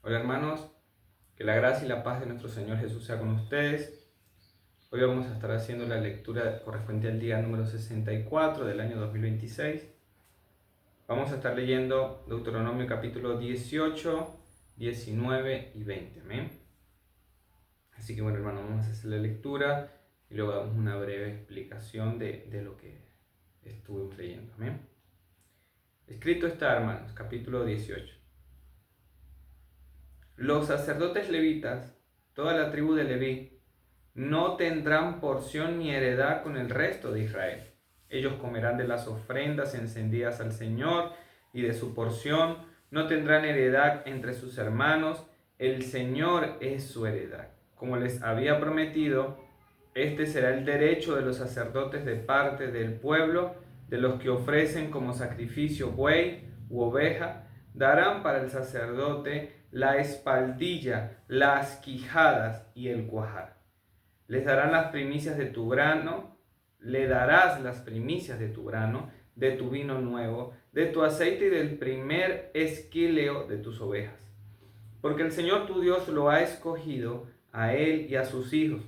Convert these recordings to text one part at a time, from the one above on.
Hola hermanos, que la gracia y la paz de nuestro Señor Jesús sea con ustedes. Hoy vamos a estar haciendo la lectura correspondiente al día número 64 del año 2026. Vamos a estar leyendo Deuteronomio capítulo 18, 19 y 20. ¿Amén? Así que bueno hermanos, vamos a hacer la lectura y luego damos una breve explicación de lo que estuvimos leyendo. ¿Amén? Escrito está, hermanos, capítulo 18. Los sacerdotes levitas, toda la tribu de Leví, no tendrán porción ni heredad con el resto de Israel. Ellos comerán de las ofrendas encendidas al Señor y de su porción. No tendrán heredad entre sus hermanos. El Señor es su heredad. Como les había prometido, este será el derecho de los sacerdotes de parte del pueblo, de los que ofrecen como sacrificio buey u oveja. Darán para el sacerdote la espaldilla, las quijadas y el cuajar. Les darán las primicias de tu grano, le darás las primicias de tu grano, de tu vino nuevo, de tu aceite y del primer esquileo de tus ovejas. Porque el Señor tu Dios lo ha escogido a él y a sus hijos,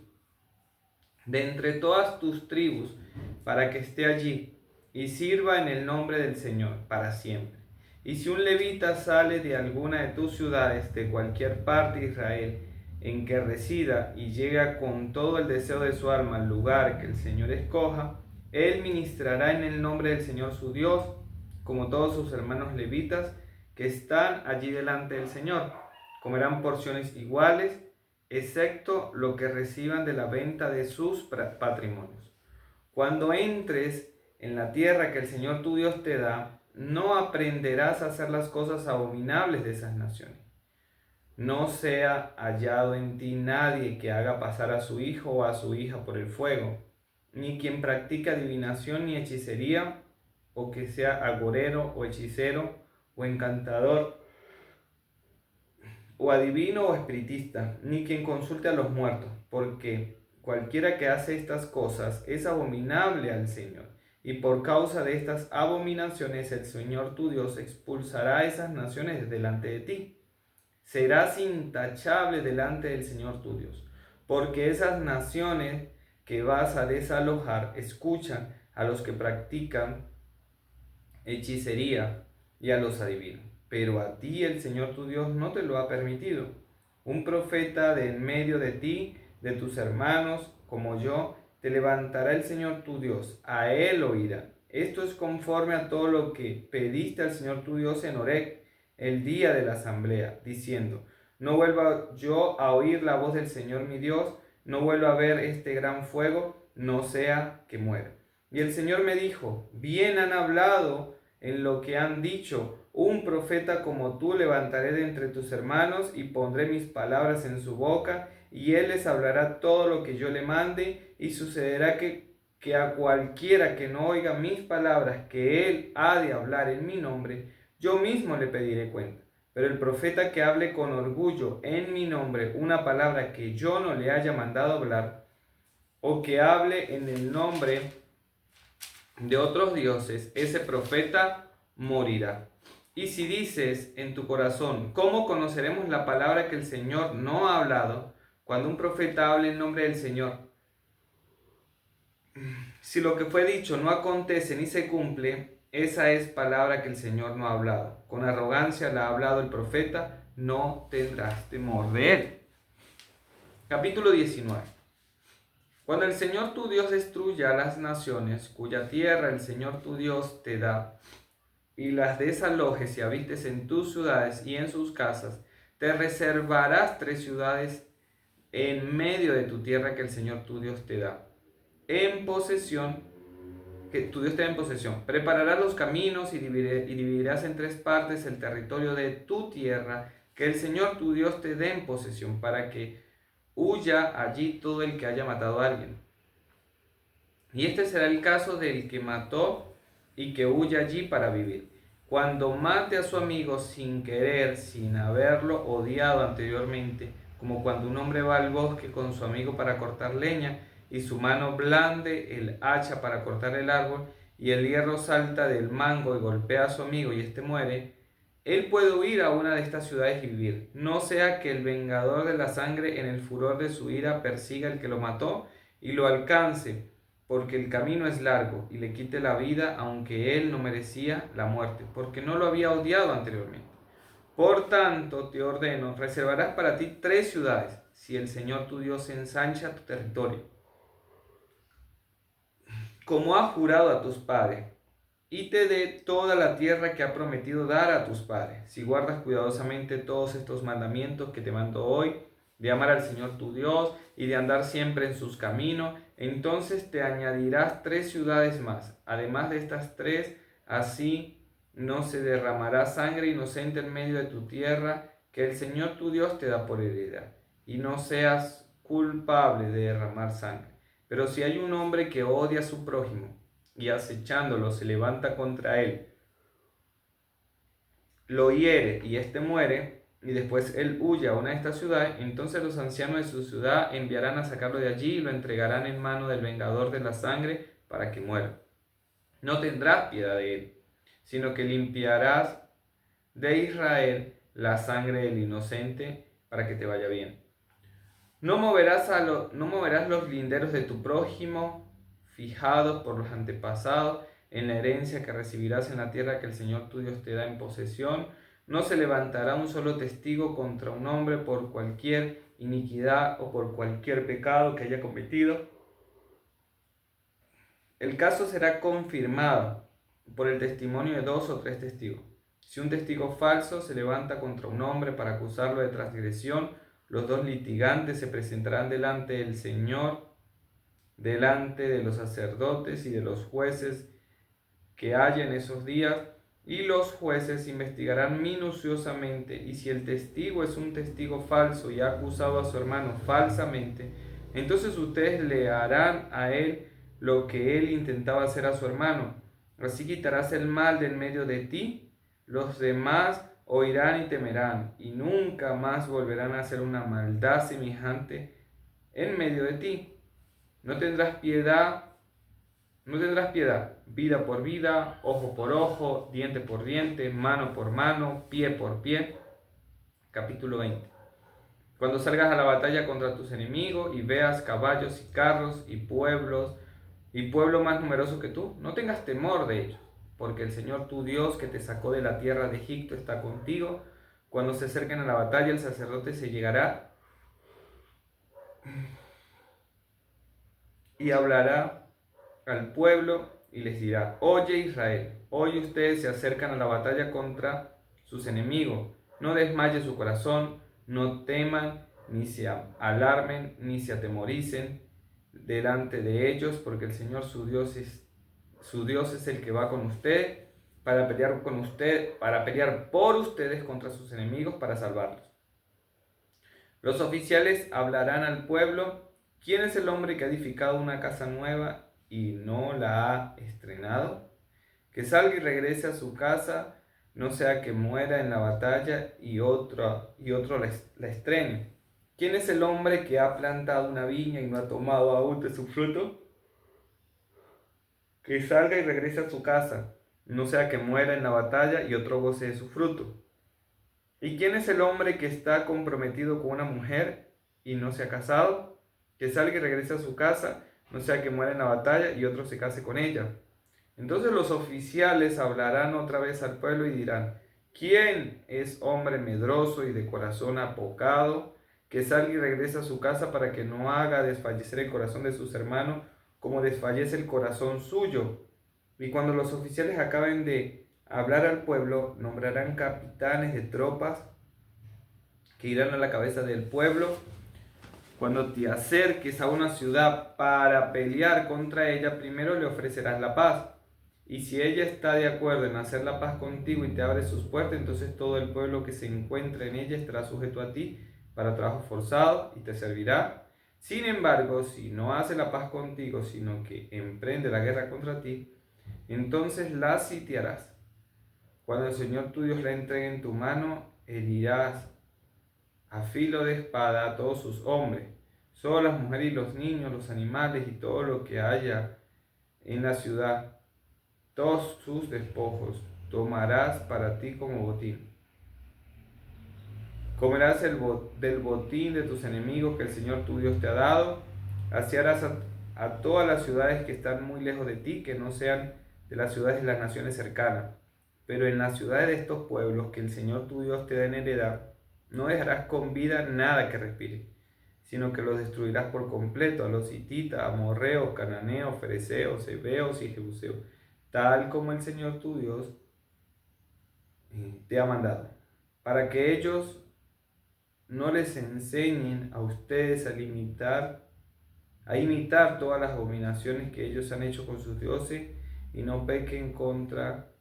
de entre todas tus tribus, para que esté allí y sirva en el nombre del Señor para siempre. Y si un levita sale de alguna de tus ciudades, de cualquier parte de Israel, en que resida y llega con todo el deseo de su alma al lugar que el Señor escoja, él ministrará en el nombre del Señor su Dios, como todos sus hermanos levitas que están allí delante del Señor. Comerán porciones iguales, excepto lo que reciban de la venta de sus patrimonios. Cuando entres en la tierra que el Señor tu Dios te da, no aprenderás a hacer las cosas abominables de esas naciones. No sea hallado en ti nadie que haga pasar a su hijo o a su hija por el fuego, ni quien practique adivinación ni hechicería, o que sea agorero o hechicero o encantador, o adivino o espiritista, ni quien consulte a los muertos, porque cualquiera que hace estas cosas es abominable al Señor. Y por causa de estas abominaciones el Señor tu Dios expulsará a esas naciones delante de ti. Serás intachable delante del Señor tu Dios, porque esas naciones que vas a desalojar escuchan a los que practican hechicería y a los adivinos. Pero a ti el Señor tu Dios no te lo ha permitido. Un profeta de en medio de ti, de tus hermanos, como yo, te levantará el Señor tu Dios. A él oirá. Esto es conforme a todo lo que pediste al Señor tu Dios en Horeb, el día de la asamblea, diciendo: no vuelva yo a oír la voz del Señor mi Dios, no vuelva a ver este gran fuego, no sea que muera. Y el Señor me dijo: bien han hablado en lo que han dicho. Un profeta como tú levantaré de entre tus hermanos y pondré mis palabras en su boca, y él les hablará todo lo que yo le mande, y sucederá que a cualquiera que no oiga mis palabras que él ha de hablar en mi nombre, yo mismo le pediré cuenta. Pero el profeta que hable con orgullo en mi nombre una palabra que yo no le haya mandado hablar, o que hable en el nombre de otros dioses, ese profeta morirá. Y si dices en tu corazón: ¿cómo conoceremos la palabra que el Señor no ha hablado? Cuando un profeta hable en nombre del Señor, si lo que fue dicho no acontece ni se cumple, esa es palabra que el Señor no ha hablado. Con arrogancia la ha hablado el profeta, no tendrás temor de él. Capítulo 19. Cuando el Señor tu Dios destruya a las naciones cuya tierra el Señor tu Dios te da, y las desalojes y habites en tus ciudades y en sus casas, te reservarás 3 ciudades en medio de tu tierra que el Señor tu Dios te da, en posesión, que tu Dios te da en posesión. Prepararás los caminos y dividirás en 3 partes el territorio de tu tierra que el Señor tu Dios te dé en posesión, para que huya allí todo el que haya matado a alguien. Y este será el caso del que mató y que huya allí para vivir. Cuando mate a su amigo sin querer, sin haberlo odiado anteriormente, como cuando un hombre va al bosque con su amigo para cortar leña, y su mano blande el hacha para cortar el árbol, y el hierro salta del mango y golpea a su amigo y éste muere, Él puede huir a una de estas ciudades y vivir. No sea que el vengador de la sangre en el furor de su ira persiga al que lo mató y lo alcance, porque el camino es largo, y le quite la vida, aunque él no merecía la muerte, porque no lo había odiado anteriormente. Por tanto, te ordeno, reservarás para ti 3 ciudades, si el Señor tu Dios ensancha tu territorio, como ha jurado a tus padres, y te dé toda la tierra que ha prometido dar a tus padres. Si guardas cuidadosamente todos estos mandamientos que te mando hoy, de amar al Señor tu Dios y de andar siempre en sus caminos, entonces te añadirás 3 ciudades más. Además de estas 3, así no se derramará sangre inocente en medio de tu tierra, que el Señor tu Dios te da por heredad, y no seas culpable de derramar sangre. Pero si hay un hombre que odia a su prójimo, y acechándolo se levanta contra él, lo hiere y éste muere, y después él huye a una de estas ciudades, entonces los ancianos de su ciudad enviarán a sacarlo de allí y lo entregarán en mano del vengador de la sangre para que muera. No tendrás piedad de él, sino que limpiarás de Israel la sangre del inocente para que te vaya bien. No moverás los linderos de tu prójimo, fijados por los antepasados, en la herencia que recibirás en la tierra que el Señor tu Dios te da en posesión. No se levantará un solo testigo contra un hombre por cualquier iniquidad o por cualquier pecado que haya cometido. El caso será confirmado por el testimonio de 2 o 3 testigos. Si un testigo falso se levanta contra un hombre para acusarlo de transgresión, los 2 litigantes se presentarán delante del Señor, delante de los sacerdotes y de los jueces que haya en esos días, y los jueces investigarán minuciosamente, y si el testigo es un testigo falso y ha acusado a su hermano falsamente, entonces ustedes le harán a él lo que él intentaba hacer a su hermano. Así quitarás el mal del medio de ti, los demás oirán y temerán, y nunca más volverán a hacer una maldad semejante en medio de ti. No tendrás piedad, vida por vida, ojo por ojo, diente por diente, mano por mano, pie por pie. Capítulo 20. Cuando salgas a la batalla contra tus enemigos y veas caballos y carros y pueblo más numeroso que tú, no tengas temor de ellos, porque el Señor tu Dios que te sacó de la tierra de Egipto está contigo. Cuando se acerquen a la batalla, el sacerdote se llegará y hablará al pueblo y les dirá: oye Israel, hoy ustedes se acercan a la batalla contra sus enemigos. No desmaye su corazón, no teman, ni se alarmen, ni se atemoricen delante de ellos, porque el Señor su Dios es el que va con usted para pelear por ustedes contra sus enemigos, para salvarlos. Los oficiales hablarán al pueblo: ¿quién es el hombre que ha edificado una casa nueva y no la ha estrenado? Que salga y regrese a su casa, no sea que muera en la batalla y otro la estrene. ¿Quién es el hombre que ha plantado una viña y no ha tomado aún de su fruto? Que salga y regrese a su casa, no sea que muera en la batalla y otro goce de su fruto. ¿Y quién es el hombre que está comprometido con una mujer y no se ha casado? Que salga y regrese a su casa, no sea que muera en la batalla y otro se case con ella. Entonces los oficiales hablarán otra vez al pueblo y dirán: ¿quién es hombre medroso y de corazón apocado? Que salga y regrese a su casa para que no haga desfallecer el corazón de sus hermanos como desfallece el corazón suyo. Y cuando los oficiales acaben de hablar al pueblo, nombrarán capitanes de tropas que irán a la cabeza del pueblo. Cuando te acerques a una ciudad para pelear contra ella, primero le ofrecerás la paz. Y si ella está de acuerdo en hacer la paz contigo y te abre sus puertas, entonces todo el pueblo que se encuentre en ella estará sujeto a ti para trabajo forzado y te servirá. Sin embargo, si no hace la paz contigo, sino que emprende la guerra contra ti, entonces la sitiarás. Cuando el Señor tu Dios la entregue en tu mano, herirás a filo de espada a todos sus hombres, solo las mujeres y los niños, los animales y todo lo que haya en la ciudad. Todos sus despojos tomarás para ti como botín. Comerás del botín de tus enemigos que el Señor tu Dios te ha dado. Así harás a todas las ciudades que están muy lejos de ti, que no sean de las ciudades de las naciones cercanas. Pero en las ciudades de estos pueblos que el Señor tu Dios te da en heredad, no dejarás con vida nada que respire, sino que los destruirás por completo, a los hititas, amorreos, cananeos, fereceos, heveos y jebuseos, tal como el Señor tu Dios te ha mandado, para que ellos no les enseñen a ustedes a imitar todas las abominaciones que ellos han hecho con sus dioses y no pequen contra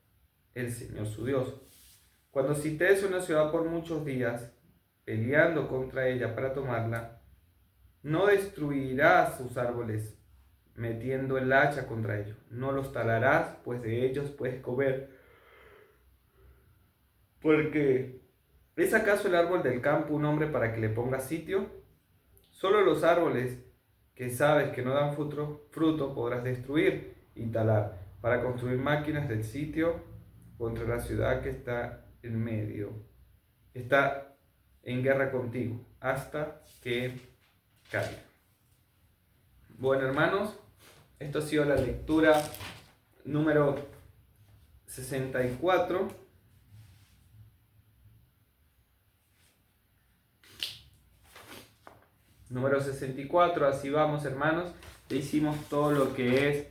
el Señor su Dios. Cuando cites una ciudad por muchos días, peleando contra ella para tomarla, no destruirás sus árboles metiendo el hacha contra ellos. No los talarás, pues de ellos puedes comer. Porque ¿es acaso el árbol del campo un hombre para que le ponga sitio? Solo los árboles que sabes que no dan fruto podrás destruir y talar para construir máquinas del sitio contra la ciudad que está en medio. Está en guerra contigo hasta que caiga. Bueno, hermanos, esto ha sido la lectura número 64. Número 64, así vamos, hermanos. Ya hicimos todo lo que es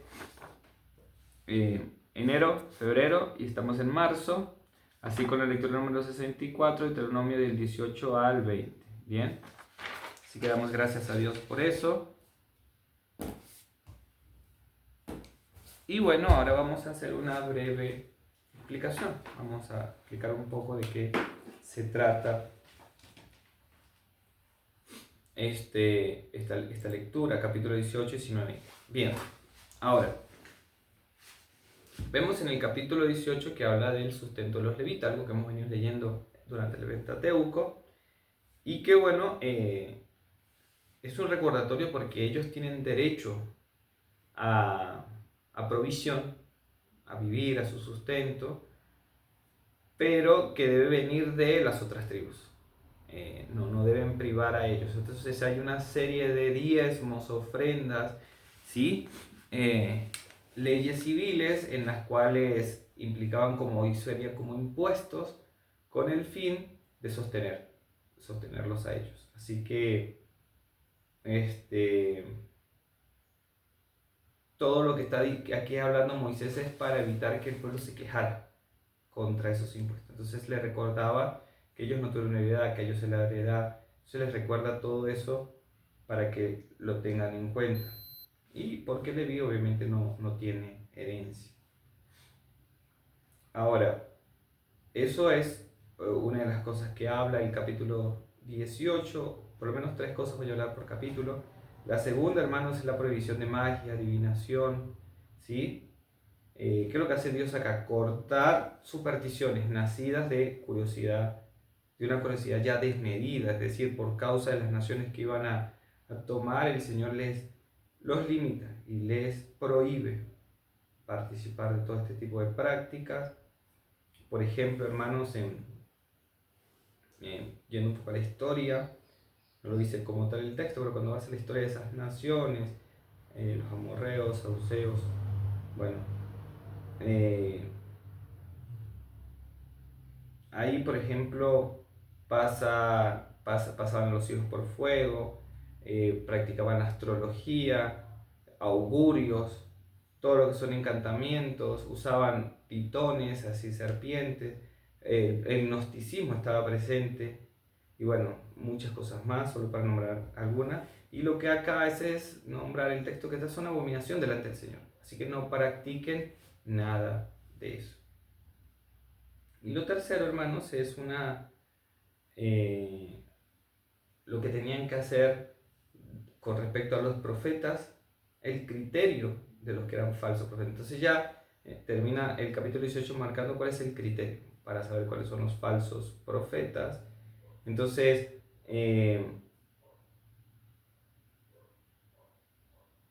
enero, febrero y estamos en marzo. Así con la lectura número 64, Deuteronomio del 18 al 20. Bien, así que damos gracias a Dios por eso. Y bueno, ahora vamos a hacer una breve explicación. Vamos a explicar un poco de qué se trata esta lectura, capítulo 18 y 19. Bien, ahora, vemos en el capítulo 18 que habla del sustento de los levitas, algo que hemos venido leyendo durante el Pentateuco, y que bueno, es un recordatorio porque ellos tienen derecho a provisión, a vivir, a su sustento, pero que debe venir de las otras tribus. No deben privar a ellos. Entonces hay una serie de diezmos, ofrendas, ¿sí? Leyes civiles en las cuales implicaban como hoy serían como impuestos con el fin de sostenerlos a ellos. Así que todo lo que está aquí hablando Moisés es para evitar que el pueblo se quejara contra esos impuestos. Entonces le recordaba que ellos no tuvieron heredad, que a ellos se la heredad. Se les recuerda todo eso para que lo tengan en cuenta. Y porque Leví obviamente no tiene herencia. Ahora, eso es una de las cosas que habla el capítulo 18, por lo menos 3 cosas voy a hablar por capítulo. La segunda, hermanos, es la prohibición de magia, adivinación, ¿sí? ¿Qué es lo que hace Dios acá? Cortar supersticiones nacidas de curiosidad, de una curiosidad ya desmedida, es decir, por causa de las naciones que iban a tomar, el Señor los limita y les prohíbe participar de todo este tipo de prácticas. Por ejemplo, hermanos, yendo un poco a la historia, no lo dice como tal el texto, pero cuando vas a la historia de esas naciones, los amorreos, saduceos, bueno, ahí por ejemplo pasaban los hijos por fuego, practicaban astrología, augurios, todo lo que son encantamientos, usaban pitones, así serpientes, el gnosticismo estaba presente y bueno, muchas cosas más, solo para nombrar algunas. Y lo que acá es nombrar el texto que estas son abominación delante del Señor. Así que no practiquen nada de eso. Y lo tercero, hermanos, es lo que tenían que hacer con respecto a los profetas, el criterio de los que eran falsos profetas. Entonces ya termina el capítulo 18 marcando cuál es el criterio para saber cuáles son los falsos profetas. Entonces,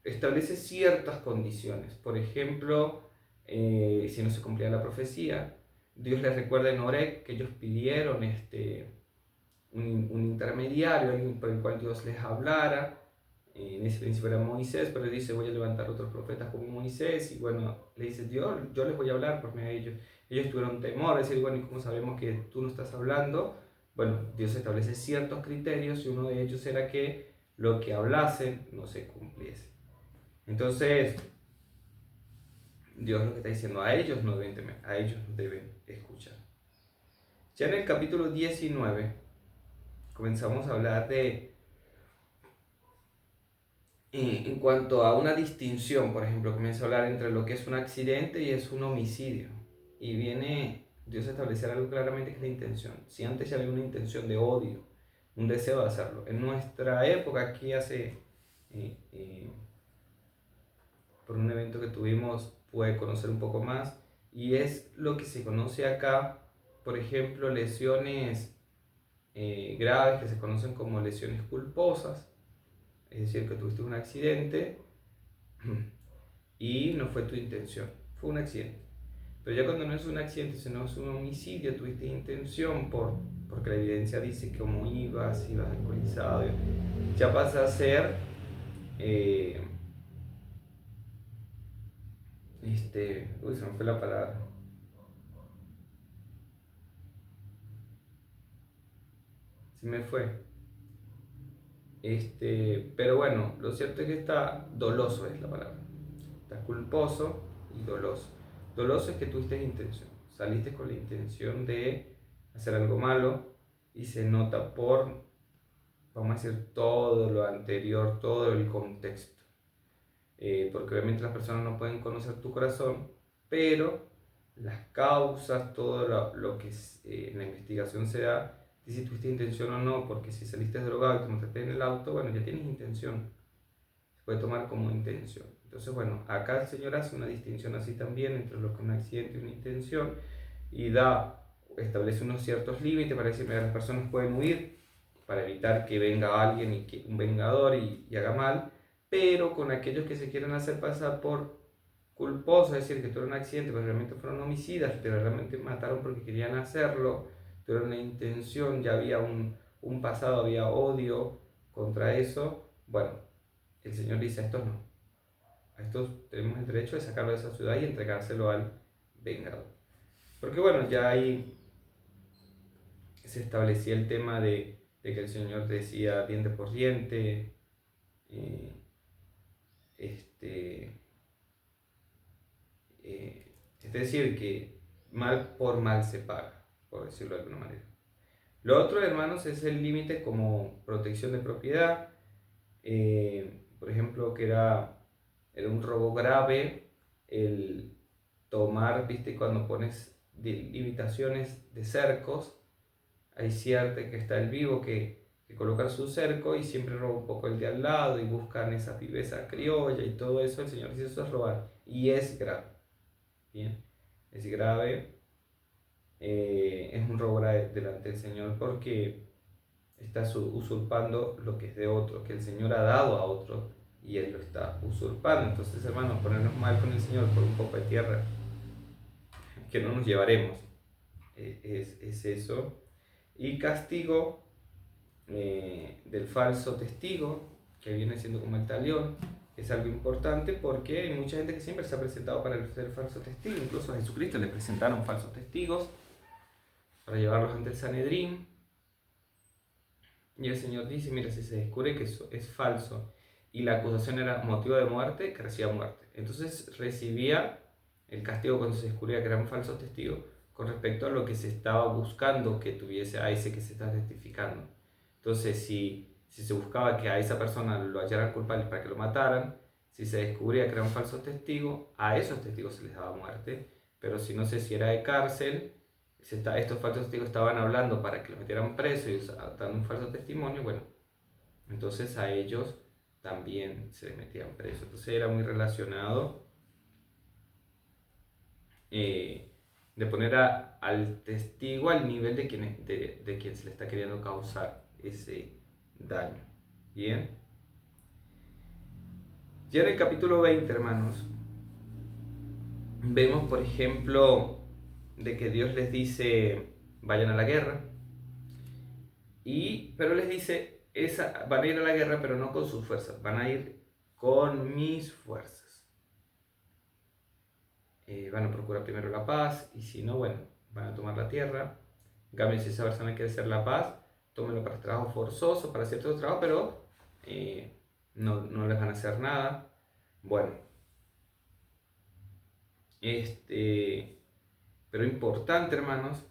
establece ciertas condiciones. Por ejemplo, si no se cumplía la profecía, Dios les recuerda en Horeb que ellos pidieron un intermediario, alguien por el cual Dios les hablara. En ese principio era Moisés, pero dice, voy a levantar otros profetas como Moisés, y bueno, le dice Dios, yo les voy a hablar por medio de ellos. Ellos tuvieron temor, decir, bueno, ¿y cómo sabemos que tú no estás hablando? Bueno, Dios establece ciertos criterios, y uno de ellos era que lo que hablasen no se cumpliese. Entonces, Dios lo que está diciendo, a ellos no deben temer, a ellos no deben escuchar. Ya en el capítulo 19 comenzamos a hablar de, en cuanto a una distinción, por ejemplo, comienza a hablar entre lo que es un accidente y es un homicidio. Y viene Dios a establecer algo claramente que es la intención. Si antes ya había una intención de odio, un deseo de hacerlo. En nuestra época, aquí hace, por un evento que tuvimos, pude conocer un poco más. Y es lo que se conoce acá, por ejemplo, lesiones graves que se conocen como lesiones culposas. Es decir, que tuviste un accidente y no fue tu intención, fue un accidente. Pero ya cuando no es un accidente, sino es un homicidio, tuviste intención porque la evidencia dice que como ibas alcoholizado, ya pasa a ser, se me fue la palabra. Se me fue. Pero bueno, lo cierto es que está doloso, es la palabra. Está culposo y doloso. Doloso es que tuviste intención, saliste con la intención de hacer algo malo y se nota por, vamos a decir, todo lo anterior, todo el contexto. Porque obviamente las personas no pueden conocer tu corazón, pero las causas, todo lo que en la investigación se da, si tuviste intención o no, porque si saliste drogado y te montaste en el auto, bueno, ya tienes intención, se puede tomar como intención. Entonces, bueno, acá el Señor hace una distinción así también entre lo que es un accidente y una intención, y establece unos ciertos límites para decir que las personas pueden huir, para evitar que venga alguien, un vengador y haga mal, pero con aquellos que se quieran hacer pasar por culposos, es decir, que tuvieron un accidente, pero realmente fueron homicidas, pero realmente mataron porque querían hacerlo, tuvieron una intención, ya había un pasado, había odio contra eso, bueno, el Señor dice, a estos no, a estos tenemos el derecho de sacarlo de esa ciudad y entregárselo al vengador. Porque bueno, ya ahí se establecía el tema de que el Señor decía diente por diente, eh, este, es decir, que mal por mal se paga, por decirlo de alguna manera. Lo otro, hermanos, es el límite como protección de propiedad, por ejemplo, que era un robo grave, el tomar, viste, cuando pones limitaciones de cercos, hay cierta que está el vivo que coloca su cerco y siempre roba un poco el de al lado y buscan esa viveza criolla y todo eso, el Señor dice eso es robar y es grave, ¿bien? Es grave, es un robo grave delante del Señor porque está usurpando lo que es de otro, que el Señor ha dado a otro y Él lo está usurpando. Entonces, hermanos, ponernos mal con el Señor por un poco de tierra que no nos llevaremos, es eso. Y castigo del falso testigo, que viene siendo como el talión, es algo importante porque hay mucha gente que siempre se ha presentado para ser falso testigo, incluso a Jesucristo le presentaron falsos testigos para llevarlos ante el Sanedrín, y el Señor dice, mira, si se descubre que eso es falso y la acusación era motivo de muerte, que recibía muerte. Entonces recibía el castigo cuando se descubría que eran falsos testigos con respecto a lo que se estaba buscando que tuviese a ese que se está testificando. Entonces, si se buscaba que a esa persona lo hallaran culpable para que lo mataran, si se descubría que eran falsos testigos, a esos testigos se les daba muerte, pero si no sé si era de cárcel, estos falsos testigos estaban hablando para que los metieran preso y dando un falso testimonio, bueno, entonces a ellos también se les metían preso. Entonces era muy relacionado de poner al testigo al nivel de quien se le está queriendo causar ese daño. Bien. Ya en el capítulo 20, hermanos, vemos, por ejemplo, de que Dios les dice, vayan a la guerra. Pero les dice, van a ir a la guerra, pero no con sus fuerzas, van a ir con mis fuerzas. Van a procurar primero la paz, y si no, bueno, van a tomar la tierra. En cambio, si esa persona quiere hacer la paz, tómenlo para trabajo forzoso, para cierto trabajo, pero no les van a hacer nada. Bueno, pero importante, hermanos,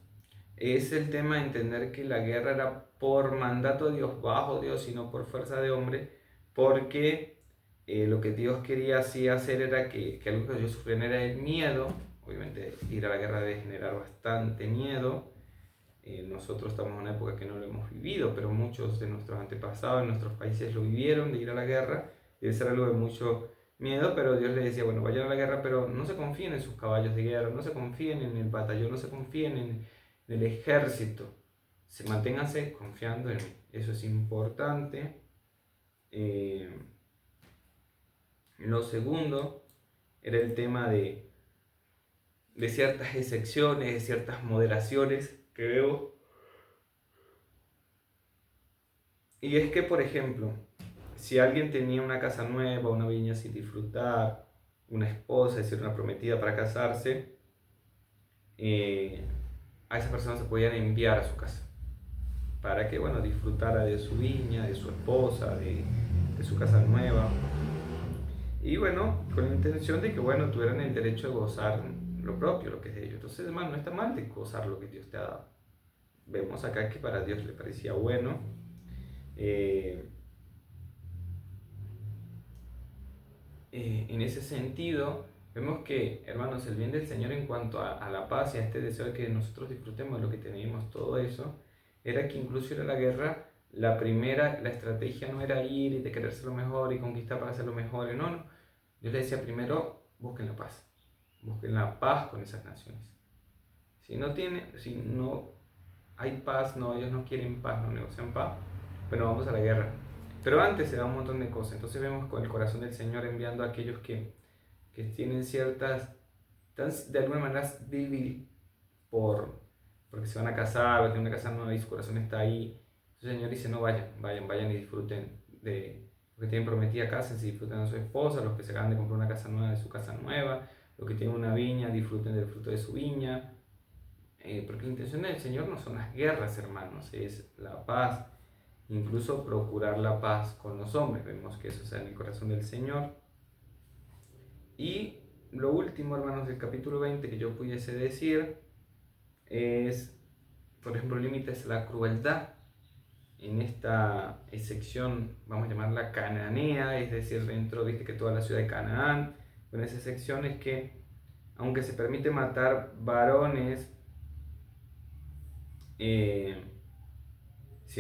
es el tema de entender que la guerra era por mandato de Dios, bajo Dios, y no por fuerza de hombre, porque lo que Dios quería así hacer era que algo que ellos sufrían era el miedo. Obviamente ir a la guerra debe generar bastante miedo. Nosotros estamos en una época que no lo hemos vivido, pero muchos de nuestros antepasados en nuestros países lo vivieron, de ir a la guerra. Debe ser algo de mucho miedo, pero Dios les decía, bueno, vayan a la guerra, pero no se confíen en sus caballos de guerra, no se confíen en el batallón, no se confíen en el ejército. Manténganse confiando en mí. Eso es importante. Lo segundo era el tema de ciertas excepciones, de ciertas moderaciones que veo. Y es que, por ejemplo, si alguien tenía una casa nueva, una viña sin disfrutar, una esposa, es decir, una prometida para casarse, a esa persona se podían enviar a su casa para que, bueno, disfrutara de su viña, de su esposa, de su casa nueva. Y bueno, con la intención de que, bueno, tuvieran el derecho de gozar lo propio, lo que es de ellos. Entonces, hermano, no está mal de gozar lo que Dios te ha dado. Vemos acá que para Dios le parecía bueno. En ese sentido, vemos que, hermanos, el bien del Señor en cuanto a la paz y a este deseo de que nosotros disfrutemos de lo que tenemos, todo eso, era que incluso ir a la guerra, la estrategia no era ir y de querer ser lo mejor y conquistar para ser lo mejor, no. Dios le decía primero, busquen la paz con esas naciones. Si no hay paz, ellos no quieren paz, no negocian paz, bueno, vamos a la guerra. Pero antes se da un montón de cosas. Entonces vemos con el corazón del Señor enviando a aquellos que tienen ciertas, de alguna manera débil porque se van a casar, o tienen una casa nueva y su corazón está ahí. Entonces el Señor dice, no, vayan y disfruten de los que tienen prometida casa, si disfruten de su esposa, los que se acaban de comprar una casa nueva, de su casa nueva, los que tienen una viña, disfruten del fruto de su viña. Porque la intención del Señor no son las guerras, hermanos, es la paz. Incluso procurar la paz con los hombres. Vemos que eso está en el corazón del Señor. Y lo último, hermanos, del capítulo 20 que yo pudiese decir es, por ejemplo, límites a la crueldad. En esta sección, vamos a llamarla cananea, es decir, dentro, viste que toda la ciudad de Canaán, en esa sección es que, aunque se permite matar varones, si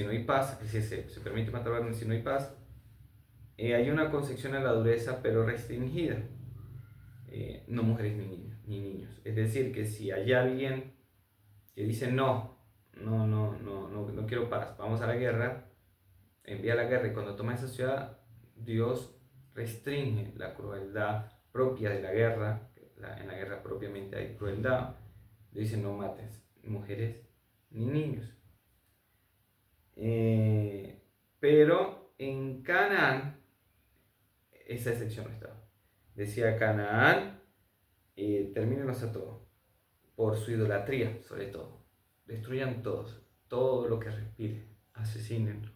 no hay paz, es decir, se permite matar varones si no hay paz, hay una concepción a la dureza, pero restringida. No mujeres ni niños. Es decir, que si hay alguien que dice no quiero paz, vamos a la guerra, envía a la guerra, y cuando toma esa ciudad, Dios restringe la crueldad propia de la guerra. En la guerra propiamente hay crueldad. Dice no mates mujeres ni niños. Pero en Canaán esa excepción no estaba. Decía Canaán, termínenos a todos, por su idolatría sobre todo. Destruyan todo lo que respire, asesínenlo.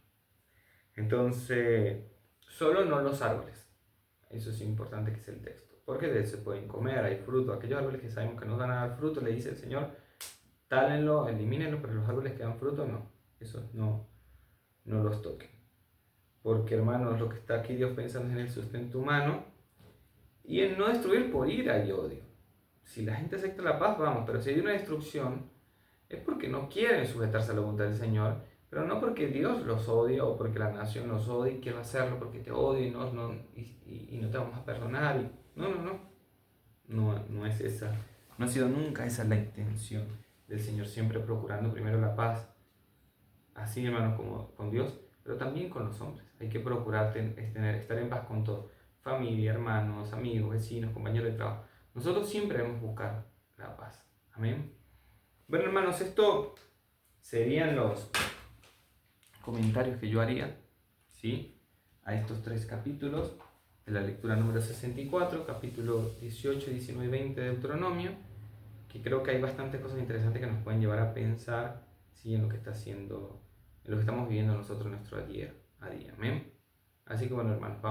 Entonces, solo no los árboles. Eso es importante que es el texto. Porque de eso se pueden comer, hay fruto. Aquellos árboles que sabemos que nos van a dar fruto, le dice el Señor, tálenlo, elimínenlo, pero los árboles que dan fruto, no. Esos no los toquen. Porque, hermanos, lo que está aquí Dios pensando es en el sustento humano y en no destruir por ira y odio. Si la gente acepta la paz, vamos, pero si hay una destrucción, es porque no quieren sujetarse a la voluntad del Señor, pero no porque Dios los odia o porque la nación los odia y quiero hacerlo porque te odio y no te vamos a perdonar. No es esa, no ha sido nunca esa la intención del Señor, siempre procurando primero la paz, así hermanos como con Dios, pero también con los hombres. Hay que procurar estar en paz con todos, familia, hermanos, amigos, vecinos, compañeros de trabajo. Nosotros siempre debemos buscar la paz. Amén. Bueno, hermanos, esto serían los comentarios que yo haría, ¿sí?, a estos 3 capítulos de la lectura número 64, capítulo 18, 19 y 20 de Deuteronomio, que creo que hay bastantes cosas interesantes que nos pueden llevar a pensar, ¿sí?, en lo que está haciendo, en lo que estamos viviendo nosotros en nuestro día a día. Amén. Así que bueno, hermanos,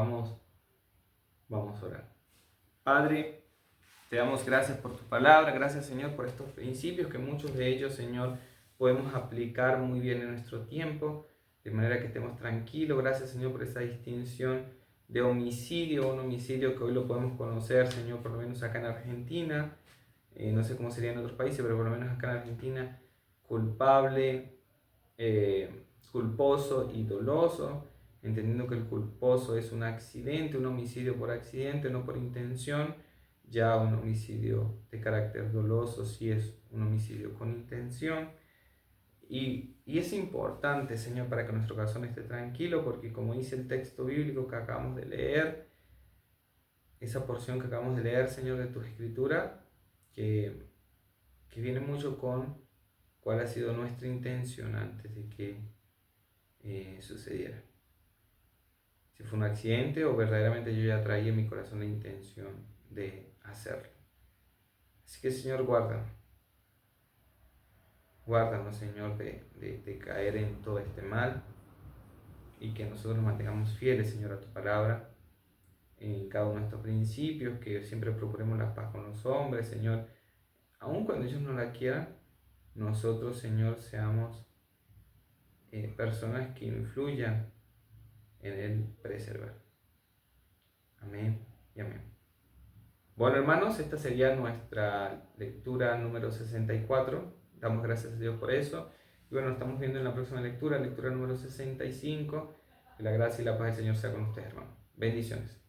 vamos a orar. Padre, te damos gracias por tu palabra, gracias, Señor, por estos principios que muchos de ellos, Señor, podemos aplicar muy bien en nuestro tiempo, de manera que estemos tranquilos. Gracias, Señor, por esa distinción de homicidio, un homicidio que hoy lo podemos conocer, Señor, por lo menos acá en Argentina, no sé cómo sería en otros países, pero por lo menos acá en Argentina, culpable, culposo y doloso, entendiendo que el culposo es un accidente, un homicidio por accidente, no por intención. Ya un homicidio de carácter doloso sí es un homicidio con intención. Y es importante, Señor, para que nuestro corazón esté tranquilo, porque como dice el texto bíblico que acabamos de leer, esa porción que acabamos de leer, Señor, de tu escritura, que viene mucho con cuál ha sido nuestra intención antes de que sucediera. Si fue un accidente o verdaderamente yo ya traía en mi corazón la intención de hacerlo. Así que, Señor, guárdanos, Señor, de caer en todo este mal, y que nosotros nos mantengamos fieles, Señor, a tu palabra, en cada uno de estos principios, que siempre procuremos la paz con los hombres, Señor, aun cuando ellos no la quieran. Nosotros, Señor, seamos personas que influyan en el preservar. Amén y amén. Bueno, hermanos, esta sería nuestra lectura número 64. Damos gracias a Dios por eso. Y bueno, nos estamos viendo en la próxima lectura número 65. Que la gracia y la paz del Señor sea con ustedes, hermanos. Bendiciones.